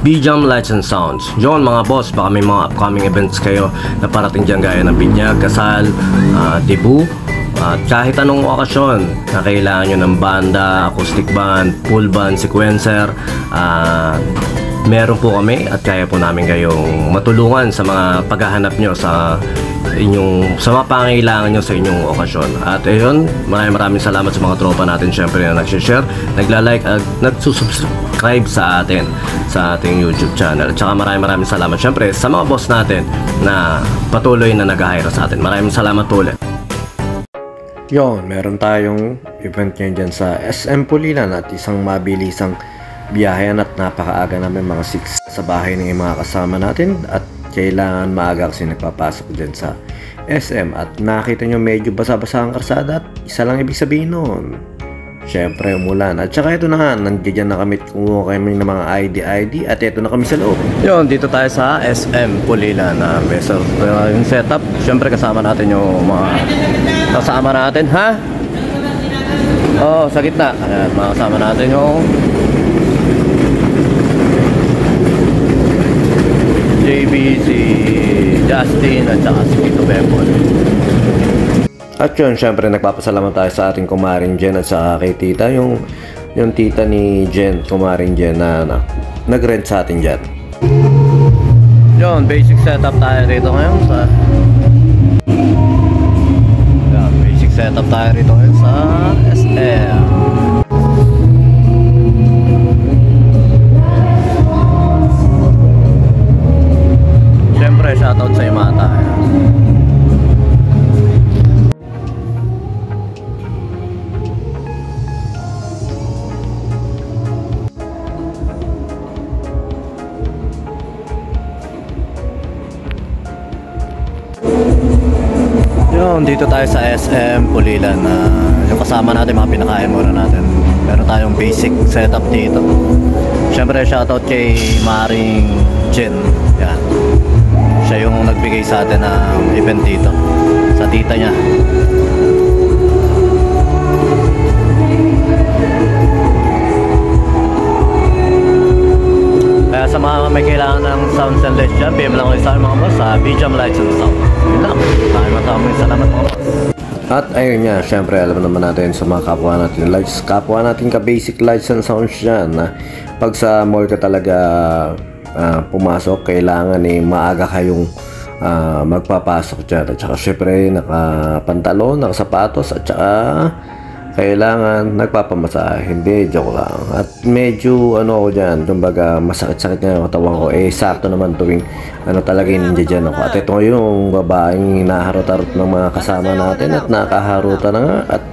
B-Jam Lights and Sounds. Yun mga boss, baka may mga upcoming events kayo na parating dyan gaya ng binyag, kasal, debut, at kahit anong okasyon na kailangan nyo ng banda, acoustic band, full band, sequencer, meron po kami at kaya po namin kayong matulungan sa mga paghahanap nyo sa mga pangailangan nyo sa inyong okasyon. At ayun, maraming salamat sa mga tropa natin syempre na nagsishare, nagla-like at nagsusubscribe sa atin sa ating YouTube channel. At saka maraming salamat syempre sa mga boss natin na patuloy na nag-hire sa atin. Maraming salamat po ulit. Yon, meron tayong event ngayon dyan sa SM Pulilan at isang mabilisang biyahe at napakaaga namin mga 6 sa bahay ng mga kasama natin at kailangan maaga kasi nagpapasok dyan sa SM at nakita nyo medyo basa-basa ang karsada at isa lang ibig sabihin nun, syempre umulan. At saka ito na nga, nandiyan na kami kumuha kami ng mga ID at ito na kami sa loob. Yun, dito tayo sa SM Pulilan na yung setup, syempre kasama natin yung mga kasama natin, ha? Oo, sa gitna. Ayan, mga kasama natin yung JBC, Justin at saka si Tito Bembol. At yun, syempre nagpapasalamat tayo sa ating kumaring Jen at saka kay tita, yung tita ni Jen, kumaring Jen na nag-rent sa atin dyan. Yun, basic setup tayo rito ngayon sa SM. Siyempre, shoutout sa Imata. Yun, dito tayo sa SM Pulilan. Yung kasama natin, mga pinakain muna natin. Meron tayong basic setup dito. Siyempre, shoutout kay Maring Jen. Yan. Siya yung nagbigay sa atin ng event dito sa tita niya. Kaya sa mga may kailangan ng sounds and lights dyan, PM lang ulit sa mga boss sa B-Jam Lights and Sound. Yun lang. Maraming salamat mga boss. At ayun nga, syempre alam naman natin sa mga kapwa natin lights, kapwa natin ka basic lights and sounds dyan na pag sa mall ka talaga pumasok, kailangan maaga kayong magpapasok dyan. At saka syempre nakapantalon, nakasapatos at saka kailangan nagpapamasahe. Hindi, joke lang. At medyo ako dyan, kumbaga masakit-sakit nga yung katawan ko. Sakto naman tuwing talaga hindi dyan ako. At ito yung babaeng naharot-harot ng mga kasama natin at nakaharutan na nga. At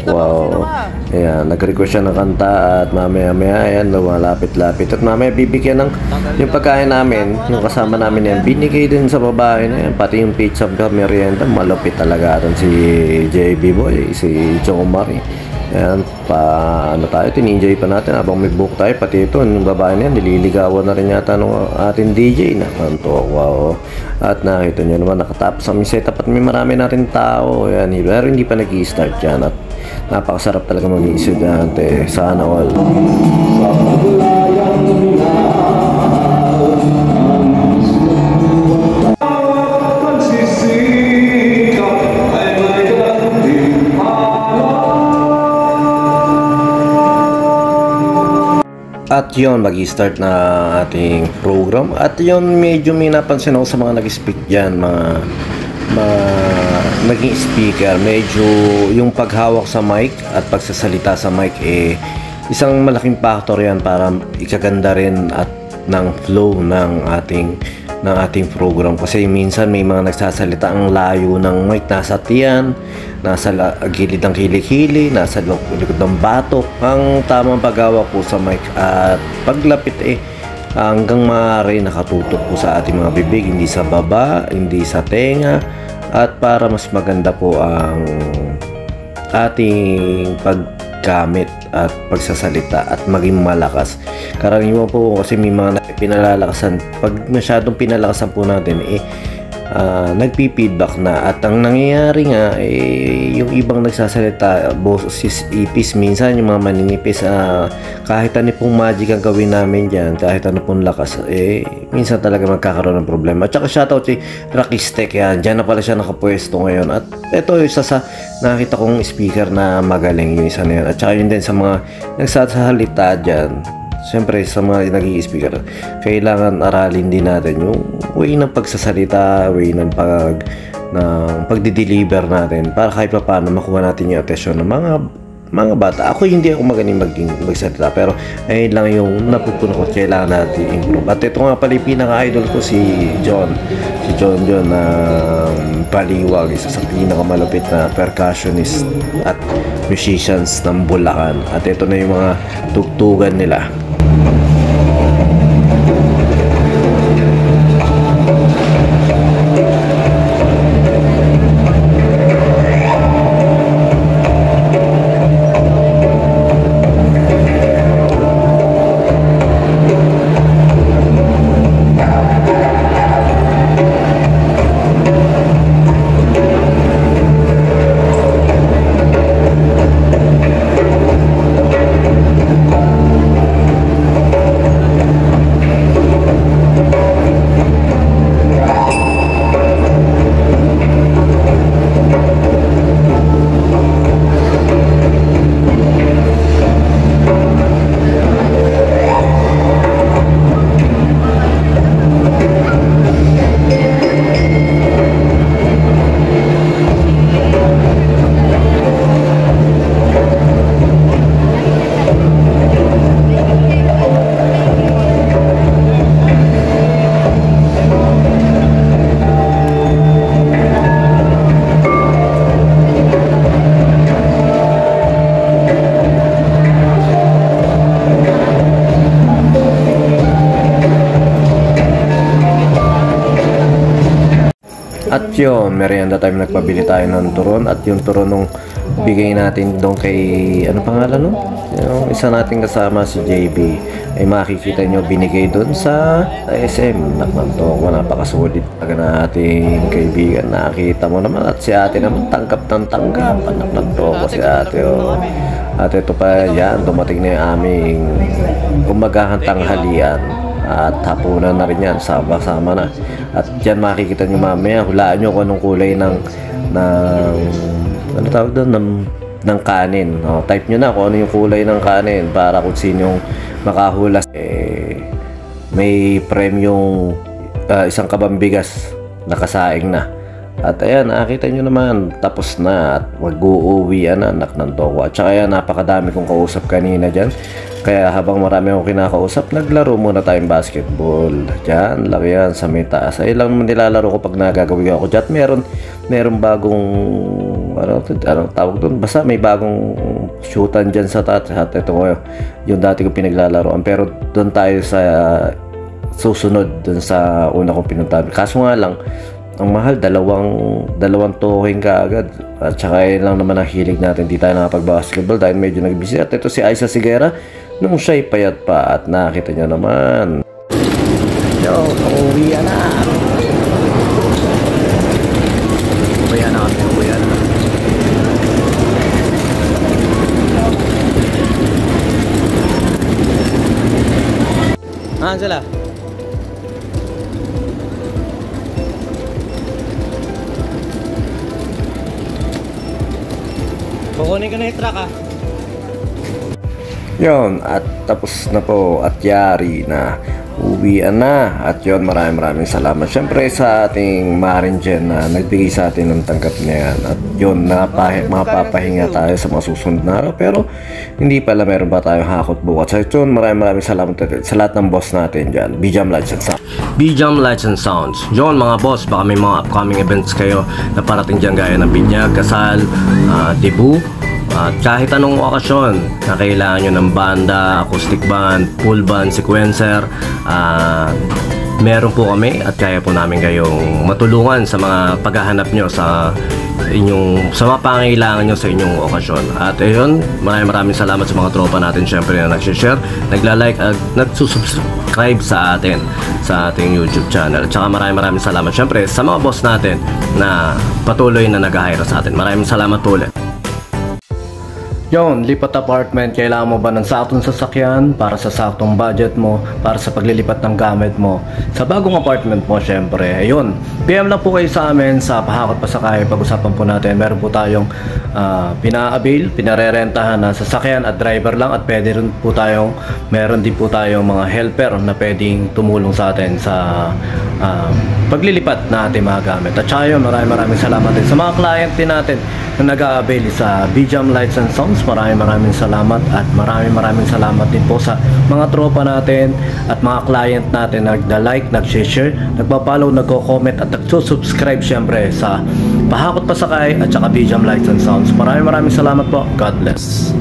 wow. Ayan, nag-request siya ng kanta at mamaya-maya ayan, lumalapit-lapit. At mamaya bibigyan ng yung pagkain namin, yung kasama namin yan, binigay din sa babae na yan. Pati yung pizza merienda, malupit talaga rin si JB Boy, si Jomar. Ayan, tayo, tin-enjoy pa natin habang may book tayo. Pati ito, yung babae na yan, nililigawan na rin yata ng ating DJ na kanto. Wow. At nakita nyo naman, nakatapos ang setup at may marami na rin tao. Ayan, pero hindi pa nag-i-start yan. At napakasarap talaga maging estudyante. Sana all. At yun, mag-i-start na ating program. At yun, medyo may napansin ako sa mga nag-speak dyan, mga naging speaker. Medyo yung paghawak sa mic at pagsasalita sa mic, isang malaking factor yan para ikaganda rin at ng flow ng ating program. Kasi minsan may mga nagsasalita ang layo ng mic, nasa tiyan, nasa gilid ng kilikili, nasa likod ng batok. Ang tamang paghawak po sa mic at paglapit hanggang maaari nakatutok po sa ating mga bibig, hindi sa baba, hindi sa tenga, at para mas maganda po ang ating paggamit at pagsasalita at maging malakas. Karaniwan po kasi may mga pinalalakasan. Pag masyadong pinalakasan po natin, nagpi-feedback na. At ang nangyayari nga yung ibang nagsasalita, boses ipis, minsan yung mga maninipis, kahit ano pong magic ang gawin namin dyan, kahit ano pong lakas, minsan talaga magkakaroon ng problema. At saka shoutout si Rakistek, yan, dyan na pala siya nakapwesto ngayon. At ito isa sa nakita kong speaker na magaling, yung isa na yun. At saka yun din sa mga nagsasalita dyan, siyempre sa mga naging speaker, kailangan aralin din natin yung way ng pagsasalita, way ng pagdi-deliver natin para kahit pa paano makuha natin yung atensyon ng mga bata. Ako hindi ako magaling magsalita, pero ayun lang yung napupuno ko, kailangan natin improve. At ito nga pala yung pinaka-idol ko, si John na Paliwag, isa sa pinakamalupit na percussionist at musicians ng Bulacan. At ito na yung mga tugtugan nila. At yun, merienda time, nagpabili tayo ng turon. At yung turon nung bigay natin doon kay, ano pangalan no? Yung isa nating kasama, si JB, ay makikita nyo binigay doon sa SM. Naknanto ko, napakasulit talaga na ating kaibigan. Nakita mo naman, at si ate naman tanggap ng tanggap. Naknanto ko si ate. Oh. At ito pa yan, dumating na yung aming umagahang tanghalian. At hapunan na rin yan, sama-sama na. At dyan makikita nyo mamaya, hulaan nyo kung anong kulay ng ano tawag doon, ng kanin. Type nyo na kung ano yung kulay ng kanin para kung sino yung makahula. May premyong isang kabambigas na kasaing na. At ayan, nakita nyo naman, tapos na at mag-uuwi yan, anak ng toko. At saka yan, napakadami kong kausap kanina dyan. Kaya habang marami akong kinakausap, naglaro muna tayong basketball. Diyan, laki yan sa may taas. Ay lang nilalaro ko pag nagagawin ako dyan. Meron bagong, ano tawag doon? Basta may bagong shootan dyan sa taas. At ito ko, yung dati ko pinaglalaroan. Pero doon tayo sa susunod, doon sa una kong pinuntahan. Kaso nga lang, ang mahal, dalawang token ka agad. At saka yun lang naman ang hilig natin. Di tayo nakapag-basketball dahil medyo nag-busy. At ito si Aiza Sigera, nung siya'y payat pa. At nakita nyo naman. Yo, uuwi na. Uuwi na kami, uuwi na. Angela. Kukunin ko na yung truck Yun, at tapos na po at yari na uwian na. At yun, maraming salamat syempre sa ating marin dyan na nagbigay sa atin ng tanggap na yan. At yun, mapapahinga tayo sa mga susunod na araw, pero hindi pala, meron pa tayong hakot bukas. At yun, maraming salamat sa lahat ng boss natin dyan, BJAM Lights and Sounds. BJAM Lights and Sounds. Yun mga boss, baka may mga upcoming events kayo na parating dyan gaya ng binyag, kasal, debut, At kahit anong okasyon na kailangan nyo ng banda, acoustic band, full band, sequencer, meron po kami at kaya po namin kayong matulungan sa mga paghahanap nyo sa mga pangailangan nyo sa inyong okasyon. At ayun, maraming salamat sa mga tropa natin syempre na nagsishare, nagla-like at nagsusubscribe sa atin sa ating YouTube channel. At saka maraming salamat syempre sa mga boss natin na patuloy na nag-hire sa atin. Maraming salamat po ulit. Yon, lipat apartment, kailangan mo ba ng saktong sasakyan para sa saktong budget mo, para sa paglilipat ng gamit mo sa bagong apartment mo syempre. Ayun, PM lang po kayo sa amin sa Pahakot Pasakay. Pag-usapan po natin, meron po tayong pinarerentahan na sasakyan at driver lang, at meron din po tayong mga helper na pwedeng tumulong sa atin sa paglilipat na ating mga gamit. At saka yun, maraming salamat din sa mga client din natin na nag-a-avail sa BJAM Lights and Sounds. Maraming salamat, at maraming salamat din po sa mga tropa natin at mga client natin na nagda-like, nag-share, nagpa-follow, nagko-comment at nagsusubscribe syempre sa Pahakot Pasakay at saka BJAM Lights and Sounds. Maraming salamat po. God bless.